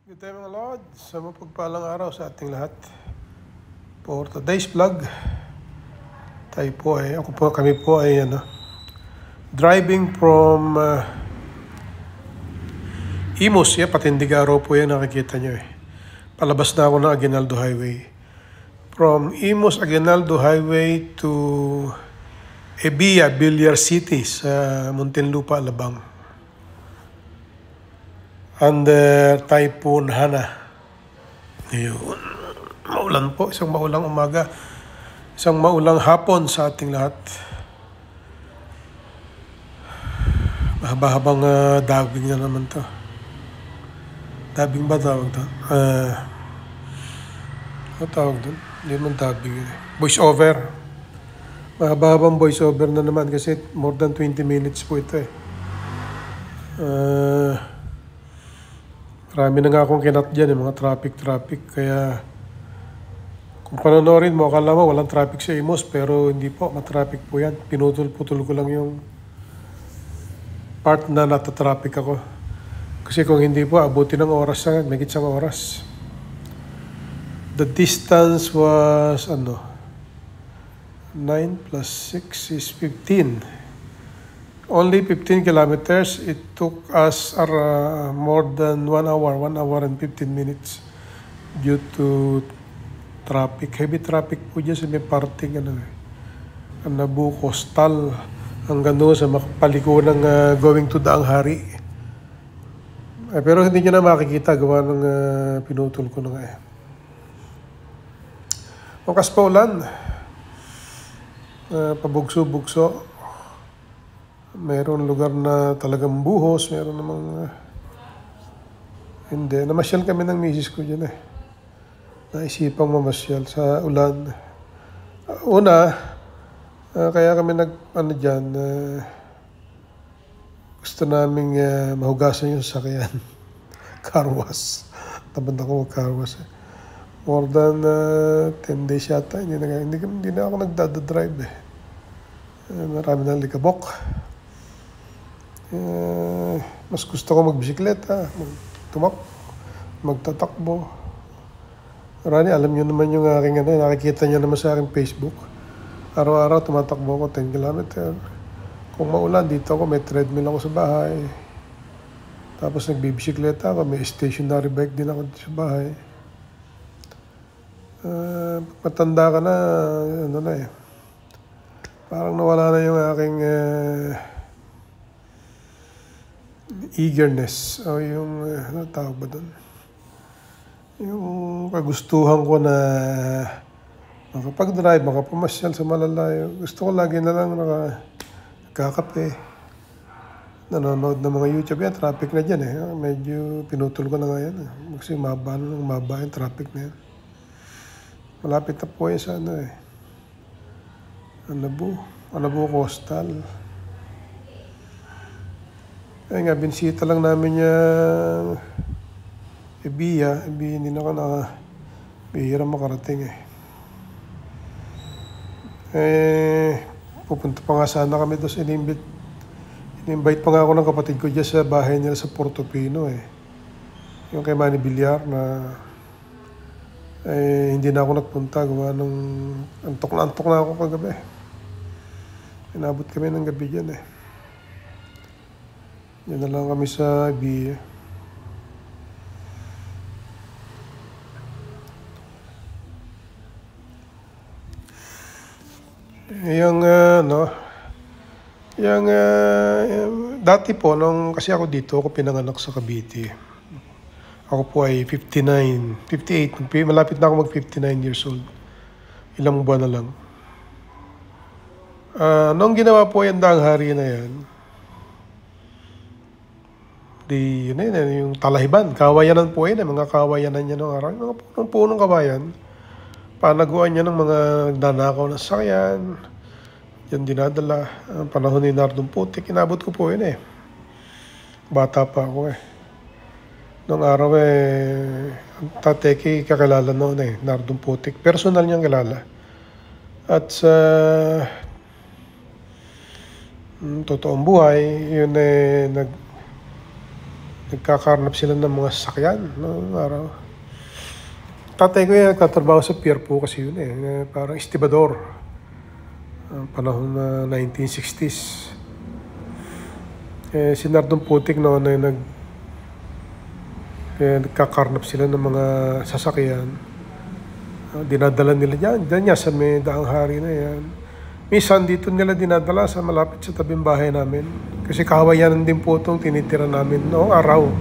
Good day mga Lord, sa mapagpalang araw sa ating lahat. For today's vlog, kami po ay driving from Imus. Patindigaro po yan, nakikita nyo eh. Palabas na ako ng Aguinaldo Highway. From Imus Aguinaldo Highway to Ebia, Villar City sa Muntinlupa, Alabang. Under Typhoon Hana. Ngayon, maulan po. Isang maulang umaga. Isang maulang hapon sa ating lahat. Mahaba-habang dubbing na naman to. Dubbing ba tawag to? Ano tawag doon? Hindi naman dubbing. Voice over. Mahaba-habang voice over na naman kasi more than 20 minutes po ito eh. Marami na nga akong kinat dyan, mga traffic. Kaya kung panonorin mo, akala mo walang traffic sa Imus, pero hindi po, matraffic po yan. Pinutol-putol ko lang yung part na nata-traffic ako. Kasi kung hindi po, abutin ng oras na, may gitsang oras. The distance was, 9 plus 6 is 15. Only 15 kilometers. It took us more than 1 hour and 15 minutes due to traffic. Heavy traffic po dyan sa may parting Nabu Coastal hanggang doon sa makapalikunang going to Daang Hari. Pero hindi nyo na makikita gawa ng pinutol ko na nga eh. Wakas pa ulan. Pabugso-bugso. Mayroon lugar na talagang buhos, mayroon namang hindi. Namasyal kami ng misis ko dyan eh. Naisipang mamasyal sa ulan. Kaya kami gusto naming mahugasan yung sakyan. Car wash. Tamad ako mag-car wash eh. More than 10 days yata. Hindi na ako nagdadadrive eh. Marami ng likabok. Mas gusto ko magbisikleta, magtatakbo. Marami, alam nyo naman yung aking nakikita nyo naman sa aking Facebook. Araw-araw tumatakbo ako 10 kilometer. Kung maulan, dito ako, may treadmill ako sa bahay. Tapos nagbibisikleta ako, may stationary bike din ako sa bahay. Matanda ka na, parang nawala na yung aking eagerness o yung ano tawag ba doon? Yung kagustuhan ko na makapag-drive, makapamasyal sa malalayo. Gusto ko lagi na lang nakakape. Nanonood ng mga YouTube. Yan, traffic na dyan eh. Medyo pinutol ko na nga yan. Kasi maba yung traffic na yan. Malapit na po yan sa Nabu Coastal. Ay nga, binisita lang namin yung Ebia. Hindi na ako bihira makarating eh. Pupunta pa nga sana kami doon. In-invite pa nga ako ng kapatid ko dyan sa bahay nila sa Portofino eh. Yung kay Manny Villar na hindi na ako nagpunta. Gawa nung antok na ako kagabi. Inabot kami ng gabi dyan eh. Yan na lang kami sa Ebia. Dati po, kasi ako dito, ako pinanganak sa Cavite. Ako po ay 58, malapit na ako mag-59 years old. Ilang buwan na lang. Noong ginawa po yung Daang Hari na yan, yung Talahiban, kawayanan po yan, mga kawayanan niya noong araw, yung mga punong kawayan, panaguan niya ng mga nanakaw na sakyan, yan dinadala, ang panahon ni Nardong Putik, inabot ko po yun eh. Bata pa ako eh. Noong araw ang tateki kakilala noon eh, Nardong Putik, personal niyang kilala. At sa totoong buhay, yun nagkakarnap sila ng mga sasakyan noong araw. Tatay ko yan, nagtatrabaho sa pier po kasi yun parang estibador. Panahon na 1960s. Si Nardong Putik noon ay nagkakarnap sila ng mga sasakyan. Dinadala nila dyan sa may daang hari na yan. Minsan dito nila dinadala sa malapit sa tabing bahay namin. Kasi kahawayanan din po itong tinitira namin noong araw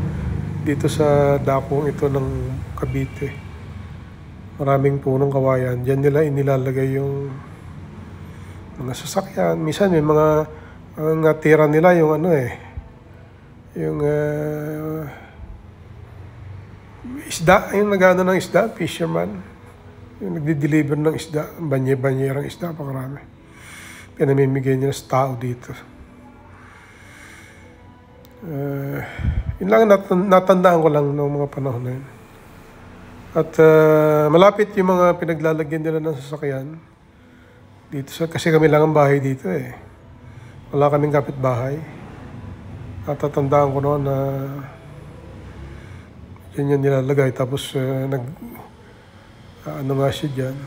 dito sa dakong ito ng Cavite. Maraming punong kawayan. Diyan nila inilalagay yung mga sasakyan. Minsan may mga tira nila yung yung isda, yung nagano ng isda, fisherman. Yung nagdi-deliver ng isda, banye-banyerang isda, pakarami. Pinamimigay nila sa tao dito. Yun lang natandaan ko lang noong mga panahon na yun. At malapit yung mga pinaglalagyan nila ng sasakyan. Dito kasi kami lang ang bahay dito Wala kaming kapitbahay. Natatandaan ko noon na yan yung nilalagay. Tapos ano nga siya dyan.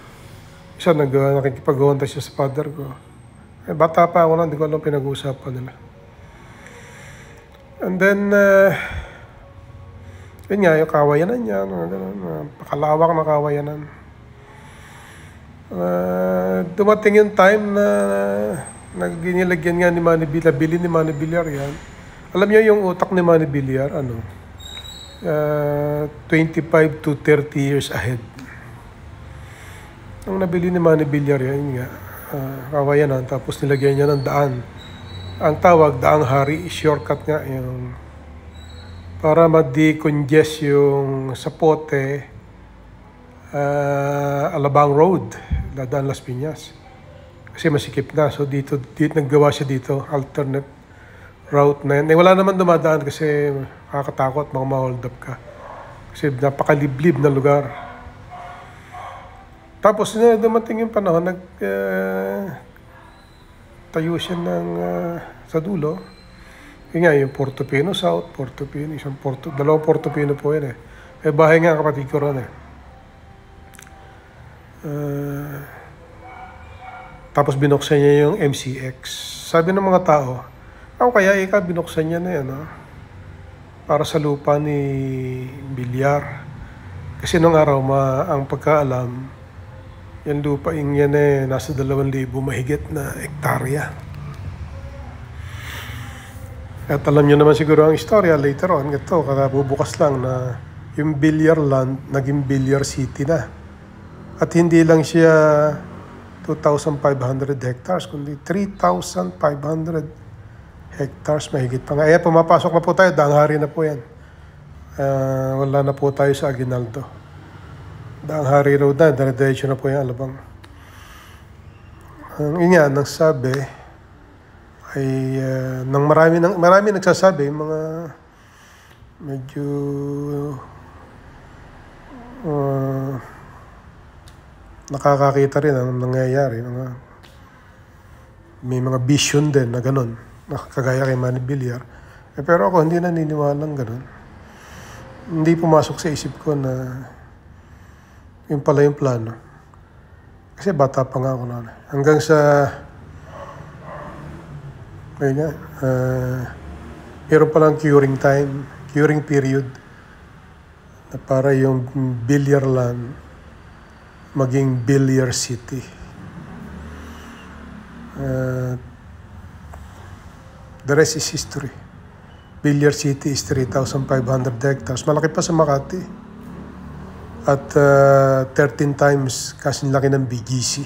Isa nakikipag-uwanta siya sa father ko. Bata pa ako hindi ko alam pinag-uusapan nila. And then, yun nga, yung kawayanan niya, pakalawak na kawayanan. Dumating yung time na nagginilagyan nga ni Manny Villar, bili ni Manny Villar yan. Alam niyo yung utak ni Manny Villar, 25 to 30 years ahead. Ang nabili ni Manny Villar yan nga, kawayanan, tapos nilagyan niya ng daan. Ang tawag, daang hari, shortcut nga yung para ma-decongest yung Zapote, Alabang Road, dadaan Las Piñas. Kasi masikip na. So dito naggawa siya dito, alternate route na yan. Wala naman dumadaan kasi nakakatakot, mga ma-hold up ka. Kasi napakaliblib na lugar. Tapos dumating yung panahon, tayo siya sa dulo. Yun nga, yung Portofino South, Portofino, dalawang Portofino po yan May bahay nga kapatid ko ron Tapos binuksan niya yung MCX. Sabi ng mga tao, kaya binuksan niya na yan, para sa lupa ni Villar. Kasi nung araw, ang pagkaalam, yung lupa yan nasa 2,000 mahigit na hektarya. At alam niyo naman siguro ang istorya later on, ito, kakabubukas lang na yung Villar land, naging Villar City na. At hindi lang siya 2,500 hectares, kundi 3,500 hectares mahigit pa nga. Pumapasok na po tayo, daang hari na po yan. Wala na po tayo sa Aguinaldo. Daang Hari Road na, dire-diretso na po yung Alabang. Ang nang sabi ay nang marami nagsasabi, mga medyo nakakakita rin ang nangyayari. May mga vision din na ganun, kagaya kay Manny Villar. Pero ako hindi naniniwalang ganun. Hindi pumasok sa isip ko na yun pala yung plano. Kasi bata pa nga ako noon. Hanggang sa meron palang curing period na para yung Villar land maging Villar City. The rest is history. Villar City is 3,500 hectares. Malaki pa sa Makati. At 13 times kasing laki ng BGC.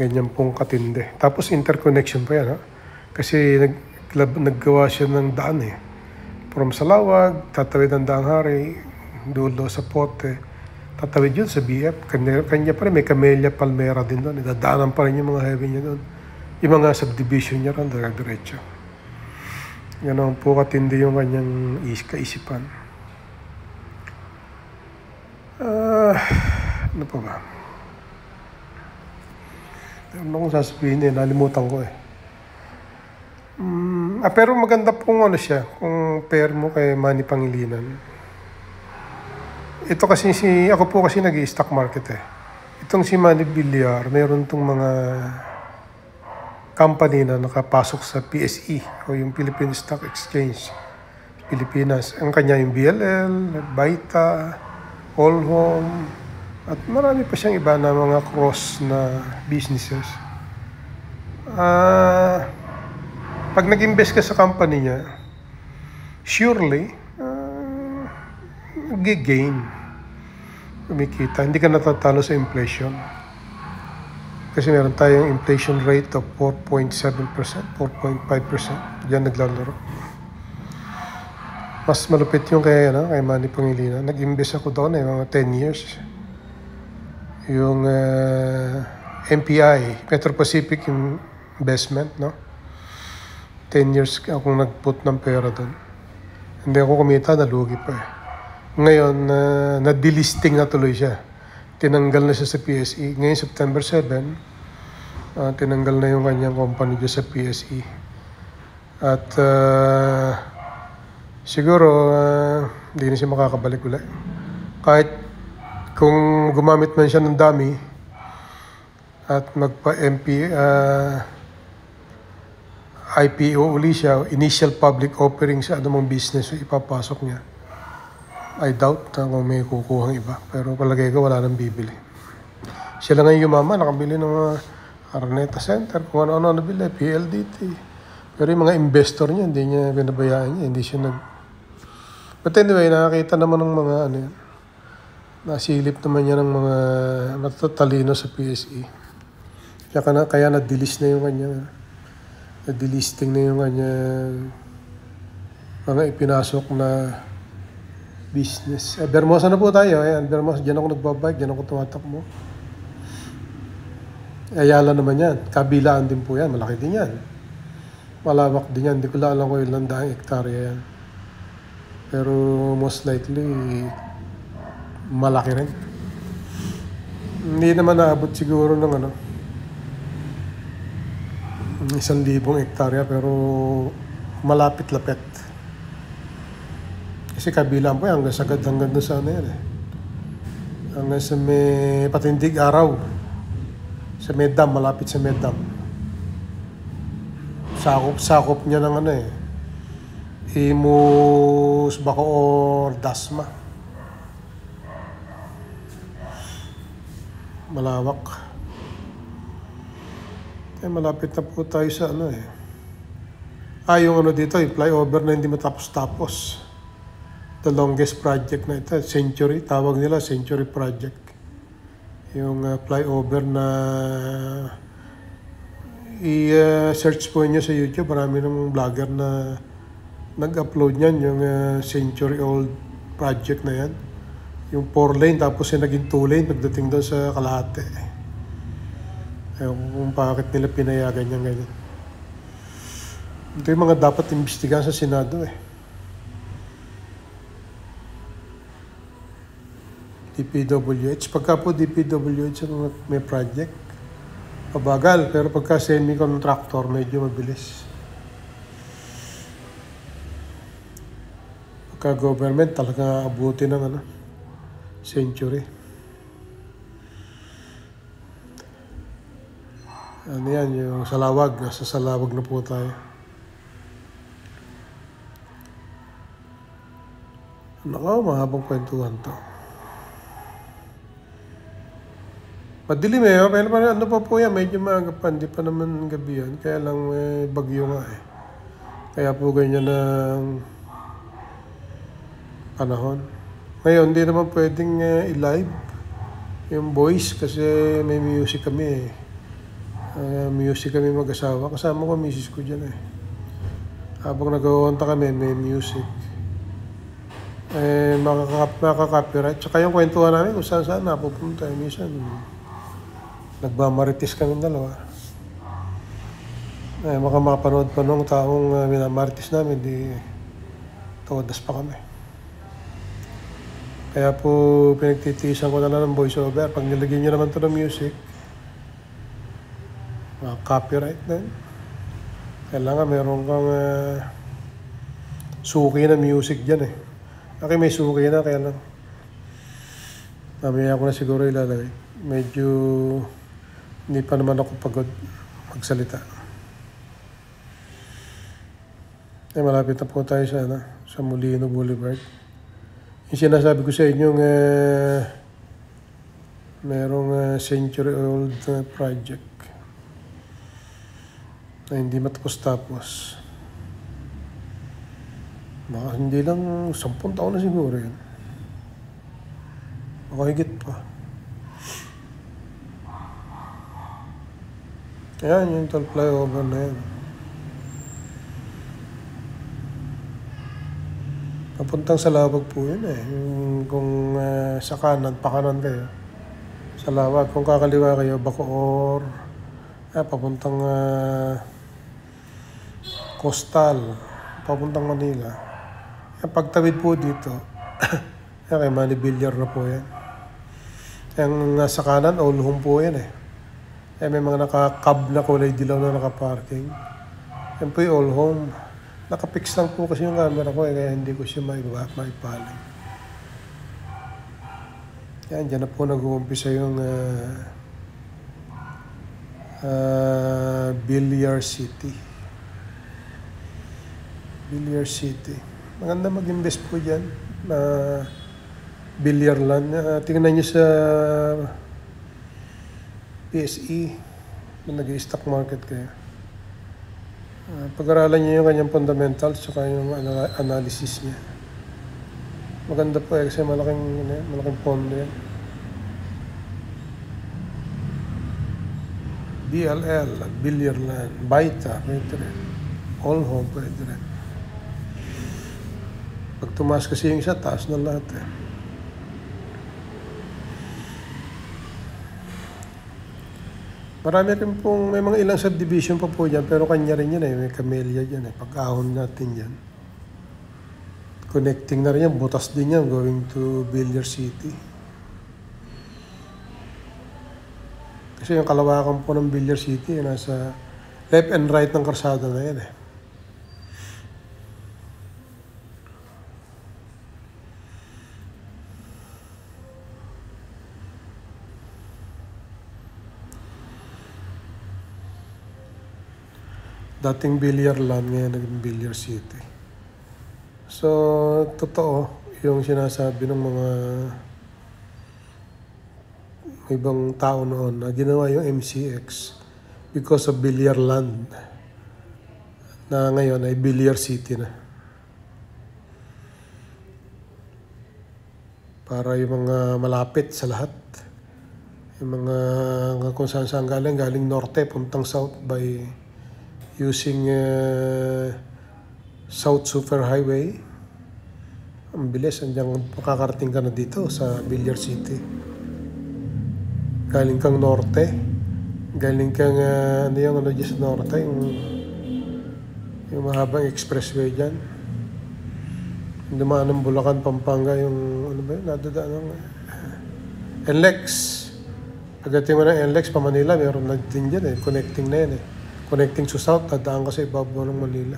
Ganyan pong katindi. Tapos interconnection pa yan. Kasi naggawa siya ng daan From Salawag, tatawid ng Daang Hari, dulo sa Pote, tatawid yun sa BF. Kanya pa rin, may Camellia Palmera din doon. Dadaanan pa rin yung mga highway niya doon. Yung mga subdivision niya ron, diretso. Yan ang po katindi yung kanyang kaisipan. Ano pa ba? Ano kung sasabihin nalimutan ko Pero maganda pong ano siya, kung pair mo kay Manny Pangilinan. Ito kasi ako po kasi nag-i-stock market eh. Itong si Manny Villar, mayroon tong mga company na nakapasok sa PSE o yung Philippine Stock Exchange, Pilipinas. Ang kanya yung BLL, Baita, All Home, at marami pa siyang iba na mga cross na businesses. Pag nag-invest ka sa company niya, surely, gain. Kumikita. Hindi ka natatalo sa inflation. Kasi meron tayong inflation rate of 4.7%, 4.5%. Diyan naglalaro. Mas malupit yung kay Manny Pangilinan. Nag-invest ako doon mga 10 years. Yung MPI, Metro Pacific Investment, no? 10 years akong nag-put ng pera doon. Hindi ako kumita, nalugi pa eh. Ngayon, na-delisting na tuloy siya. Tinanggal na siya sa PSE. Ngayon, September 7, tinanggal na yung kanyang company dyan sa PSE. At siguro, hindi na siya makakabalik ulit. Kahit kung gumamit man siya ng dami at magpa-MP, IPO uli siya, initial public offering sa anumang business na ipapasok niya. I doubt na kung may kukuhang iba. Pero palagay ko wala nang bibili. Siya lang ngayon yumama, nakabili ng mga Araneta Center, kung ano-ano nabili, PLDT. Pero yung mga investor niya, hindi niya binabayaan niya, hindi siya But anyway, nakakita naman ng mga nasilip naman niya ng mga matatalino sa PSE. Kaya na-delist na yung kanya, na-delisting na yung kanya mga ipinasok na business. Bermosa na po tayo. Ayan, Bermosa. Diyan ako nagbabike. Diyan ako tumatakbo. Ayala naman yan. Kabilaan din po yan. Malaki din yan. Malawak din yan. Hindi ko lang alam kung ilang daang hektarya yan. Pero most likely, malaki rin. Hindi naman naabot siguro ng 1,000 hektarya pero malapit-lapit. Kasi kabilang po yan, hanggang doon sa yan eh. Hanggang sa may Patindig Araw. Sa Medam, malapit sa Medam. Sakop niya ng Imus, Bacoor, Dasma. Malawak. Malapit na po tayo sa yung dito, yung flyover na hindi matapos-tapos. The longest project na ito, Century, tawag nila Century Project. Yung flyover na i-search po niyo sa YouTube, marami ng vlogger na nag-upload niyan, yung century old project na yan. Yung 4 lane, tapos yung naging 2 lane pagdating doon sa Kalahati. Kung bakit nila pinayagan niyan ganyan. Ito yung mga dapat imbestigahan sa Senado eh. DPWH. Pagka po DPWH ang may project, pabagal. Pero pagka semi-contractor, medyo mabilis. Pagka government, talaga abuti ng century. Ano yan, yung Salawag. Nasa Salawag na po tayo. Mahabang kwentuhan to. Madilim eh. Pero ano pa po yan, medyo maaga pa. Hindi pa naman gabi yan. Kaya lang may bagyo nga eh. Kaya po ganyan ng panahon. Ngayon, hindi naman pwedeng i-live yung voice kasi may music kami eh. Music kami mag-asawa. Kasama ko misis ko dyan eh. Habang nag-uunta kami, may music. Makaka-copyright. Tsaka yung kwentuhan namin kung saan napupunta. Minsan, nagbamaritis kami dalawa. Makapanood pa nung taong minamaritis namin, di todas pa kami. Kaya po pinagtitiisan ko na lang ng voice over. Pag nilagyan nyo naman ito ng music, copyright na yun. Kailangan meron kang suki na music dyan eh. Okay, may suki na, kaya lang mamaya ko na siguro ilalagay. Medyo hindi pa naman ako pagod magsalita. Malapit na po tayo sa Molino Boulevard. Yung sinasabi ko sa inyo merong century-old project na hindi matapos-tapos. Baka hindi lang 10 taon na siguro yun. Baka higit pa. Ayan, yung toll flyover na yan. Papuntang Salawag po yun eh. Kung sa kanan, pakanan kayo. Salawag. Kung kakaliwa kayo, Bacoor. Papuntang Coastal. Papuntang Manila. Pagtawid po dito, kay Manny Villar na po yan. Yung nasa kanan, All Home po yan eh. May mga naka-cab na kulay dilaw na naka-parking. Yan po yung All Home. Nakapix lang po kasi yung camera ko kaya hindi ko siya maipaling. Yan, dyan na po nag-uumpisa yung Villar City. Villar City. Maganda mag-invest po dyan na billiard land. Tingnan nyo sa PSE na nag-stock market kayo. Pag-aralan nyo yung kanyang fundamentals saka yung analysis niya. Maganda po kasi malaking pondo yan. BLL, Billiard Land, Baita, pwede rin. All Home, pwede rin. Pag tumaas kasi yung isa, taas na lahat eh. Marami rin pong, may mga ilang subdivision pa po dyan, pero kanya rin yan eh, may Camellia dyan eh, pag-ahon natin dyan. Connecting na rin yan, butas din yan, going to Villar City. Kasi yung kalawakan po ng Villar City, nasa left and right ng karsada na yan eh. Dating Villar Land, ngayon naging Villar City. So, totoo yung sinasabi ng mga ibang tao noon na ginawa yung MCX because of Villar Land na ngayon ay Villar City na. Para yung mga malapit sa lahat. Yung mga kung saan galing norte, puntang south by using South Super Highway. Ang bilis, andiyan makakarating ka na dito sa Villar City. Galing kang norte, galing kang dyan sa norte, yung mahabang expressway dyan. Yung dumaan ng Bulacan, Pampanga, yung nadadaan ng NLEX. Pagdating mo ng NLEX pa Manila, meron na din dyan eh, connecting na yan eh. Connecting to South, dadaan ka sa ibabaw ng Manila.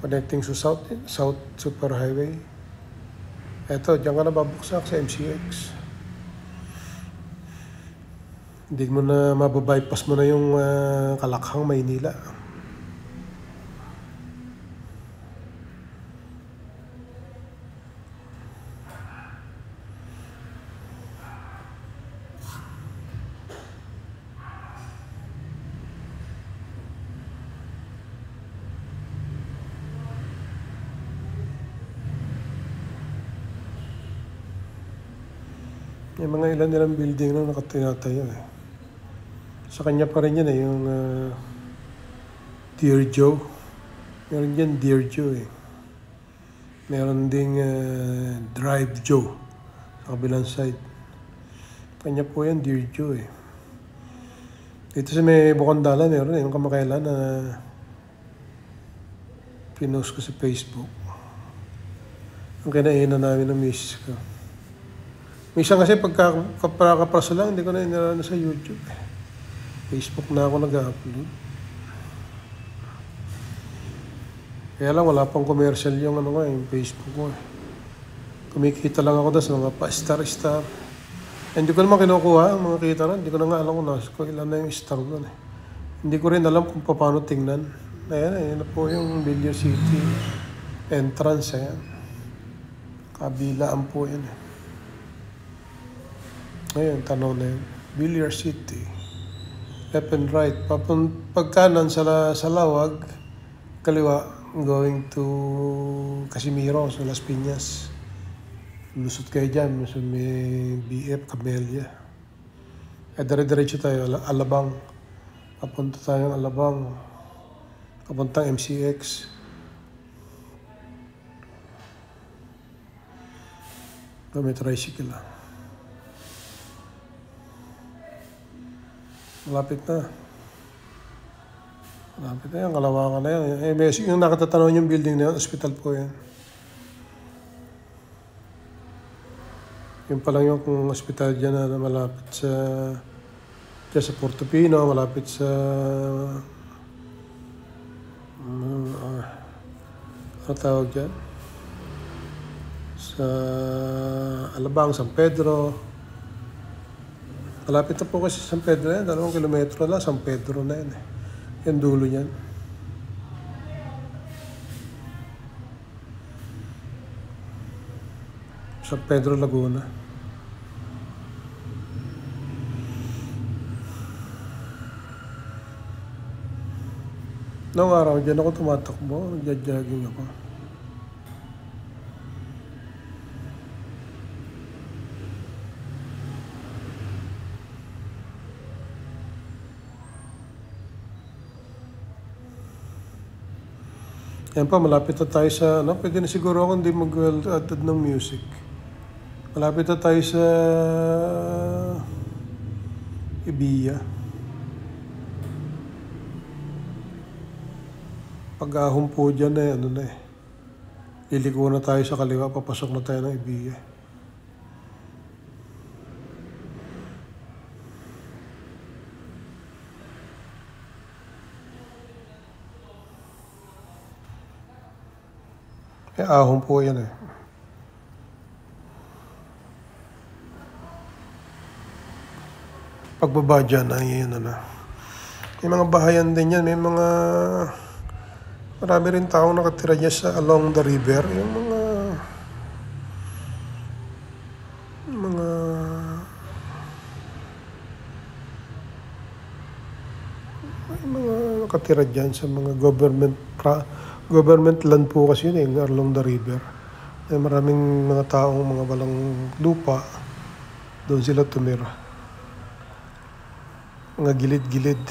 Connecting to South, South Super Highway. Eto, diyan ka na babuksak sa MCX. Hindi mo na mababypass mo na yung Kalakhang, Maynila. Yung mga ilan nilang building na nakatinatayo eh. Sa kanya pa rin yan eh, yung Dear Joe. Meron dyan Dear Joe eh. Meron ding Drive Joe sa kabilang side. Kanya po yan, Dear Joe eh. Dito sa may Bukandala, meron eh, yung kamakailan na pinost ko sa Facebook. Ang kinainan namin ng misis ko. Minsan kasi pagkakapraso lang, hindi ko na inarano sa YouTube. Facebook na ako nag-upload. Kaya lang wala pang commercial yung ano ko, yung Facebook ko. Kumikita lang ako doon sa mga pa-star-star. Hindi ko naman kinukuha ang mga kita ron. Hindi ko na nga alam kung ilan na yung star doon eh. Hindi ko rin alam kung paano tingnan. Ayan na po yung Villar City entrance. Ayan. Kabilaan po yan eh. Ayan, tanaw na yun. Villar City. Left and right. Pagkanan sa Lawag, kaliwa, going to Casimiro, sa Las Piñas. Lusot kayo dyan, sa may BF, Camellia. Dire-diretso tayo, Alabang. Papunta tayong Alabang. Papuntang MCX. May tricycle lang. Malapit na. Malapit na yan, Kalawakan na yan. Yung nakatatanaw yung building na yan, hospital po yan. Yung pa lang yung hospital dyan na malapit sa Portofino, malapit sa ano tawag dyan? Sa Alabang, San Pedro. Malapit na po kasi sa San Pedro yan, 2 kilometro lang, San Pedro na yan eh. Yung dulo niyan. San Pedro, Laguna. Noong araw, dyan ako tumatakbo, nagja-jogging ako. Yan pa, malapit na tayo sa, pwede na siguro ako hindi mag-add ng music. Malapit na tayo sa Ibiya. Pag-ahon po dyan liliko na tayo sa kaliwa, papasok na tayo ng Ibiya. Ahon po yan eh. Pagbaba dyan, yun May mga bahayan din yan, marami rin taong nakatira dyan sa along the river. Yung mga nakatira dyan sa mga government land po kasi yun along the river. Maraming mga taong mga walang lupa, doon sila tumira. Mga gilid-gilid.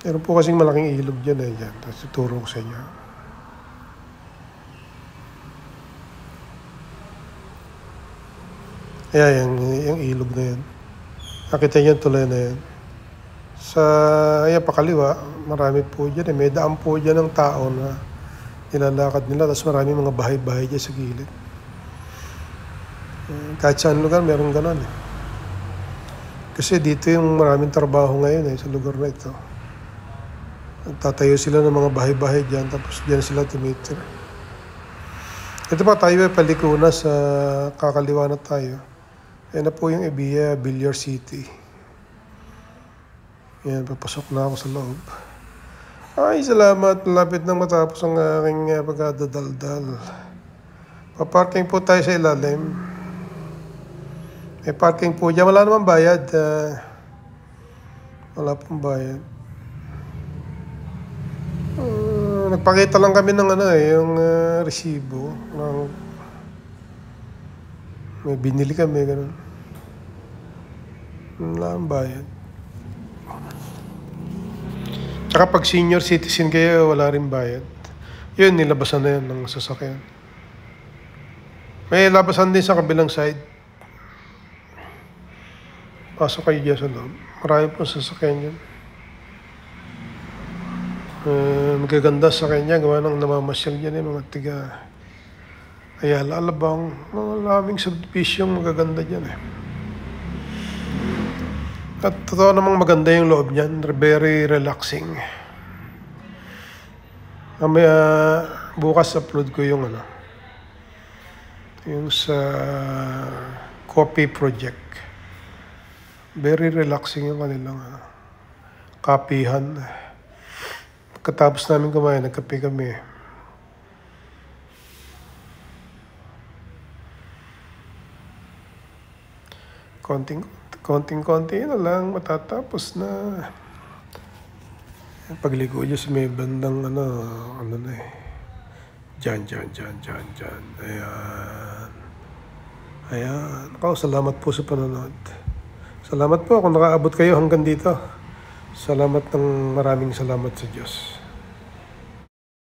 Meron po kasing malaking ilog dyan dyan. Tapos tuturo ko sa inyo. Ayan, yung ilog na yan. Nakita niyo tulay na yan. Ayan, pakaliwa, marami po dyan. May daan po dyan ng tao na nilalakad nila. Tapos marami mga bahay-bahay dyan sa gilid. Kahit saan lugar, meron ganon Kasi dito yung maraming trabaho ngayon sa lugar na ito. Nagtatayo sila ng mga bahay-bahay dyan, tapos dyan sila tumitira. Ito pa tayo paliko na sa kakaliwa na tayo. Ayan na po yung Ibiya, Villar City. Ayan, papasok na ako sa loob. Ay, salamat. Malapit nang matapos ang aking pagdadaldal. Paparking po tayo sa ilalim. May parking po dyan. Wala naman bayad. Wala pong bayad. Nagpakita lang kami ng yung resibo. May binili kami, gano'n. Wala ang bayad. Tsaka pag senior citizen kayo, wala rin bayad. Yun, nilabasan na yan ng sasakyan. May labasan din sa kabilang side. Pasok kayo dyan sa loob. Marami pong sasakyan yan. Magaganda sa kanya, gawa ng namamasyal dyan mga tiga Ayala, Alabang. Maraming subdivision magaganda dyan At totoo namang maganda yung loob niyan. Very relaxing. Mamaya, bukas upload ko yung yung sa copy project. Very relaxing yung kanilang kapihan. Pagkatapos namin kumain, nagkape kami. Konting-konti na lang, matatapos na. Pagligo dyan sa may bandang Diyan. Ayan. Salamat po sa panonood. Salamat po kung nakaabot kayo hanggang dito. Maraming salamat sa Diyos.